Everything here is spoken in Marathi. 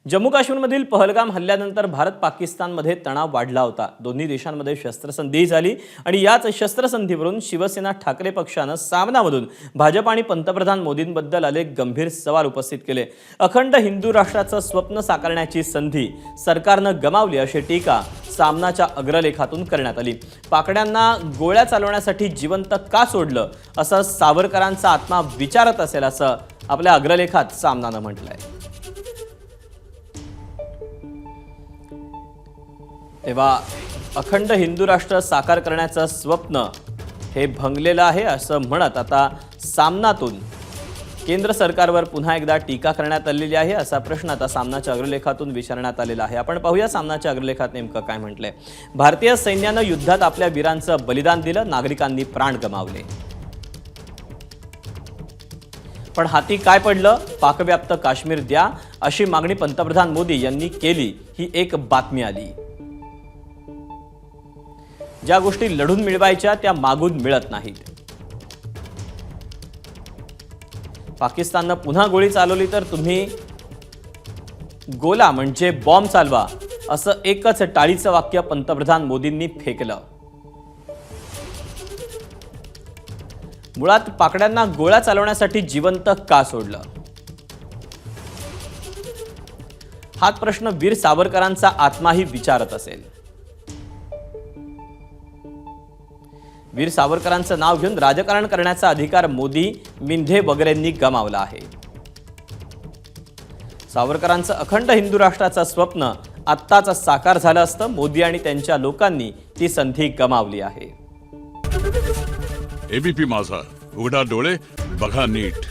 जम्मू काश्मीरमधील पहलगाम हल्ल्यानंतर भारत पाकिस्तानमध्ये तणाव वाढला होता। दोन्ही देशांमध्ये शस्त्रसंधी झाली आणि याच शस्त्रसंधीवरून शिवसेना ठाकरे पक्षाने सामनामधून भाजप आणि पंतप्रधान मोदींबद्दल अनेक गंभीर सवाल उपस्थित केले। अखंड हिंदू राष्ट्राचं स्वप्न साकारण्याची संधी सरकारने गमावली अशी टीका सामनाच्या अग्रलेखातून करण्यात आली। पाकड्यांना गोळ्या चालवण्यासाठी जिवंत का सोडलं असं सावरकरांचा आत्मा विचारत असेल असं आपल्या अग्रलेखात सामनाने म्हटलंय। तेव्हा अखंड हिंदू राष्ट्र साकार करण्याचं स्वप्न हे भंगलेलं आहे असं म्हणत आता सामनातून केंद्र सरकारवर पुन्हा एकदा टीका करण्यात आलेली आहे असा प्रश्न आता सामनाच्या अग्रलेखातून विचारण्यात आलेला आहे। आपण पाहूया सामनाच्या अग्रलेखात नेमकं काय म्हटलंय। भारतीय सैन्यानं युद्धात आपल्या वीरांचं बलिदान दिलं, नागरिकांनी प्राण गमावले, पण हाती काय पडलं? पाकव्याप्त काश्मीर द्या अशी मागणी पंतप्रधान मोदी यांनी केली, ही एक बातमी आली। ज्या गोष्टी लढून मिळवायच्या त्या मागून मिळत नाहीत। पाकिस्तानने पुन्हा गोळी चालवली तर तुम्ही गोला म्हणजे बॉम्ब चालवा असं एकच टाळीचं वाक्य पंतप्रधान मोदींनी फेकलं। मुळात पाकड्यांना गोळ्या चालवण्यासाठी जिवंत का सोडलं? हाच प्रश्न वीर सावरकरांचा आत्माही विचारत असेल। वीर सावरकरांचं नाव घेऊन राजकारण करण्याचा अधिकार मोदी, मिंधे वगैरेंनी गमावला आहे। सावरकरांचं अखंड हिंदू राष्ट्राचं स्वप्न आत्ताच साकार झालं असतं, मोदी आणि त्यांच्या लोकांनी ती संधी गमावली आहे। एबीपी माझा, उघडा डोळे बघा नीट।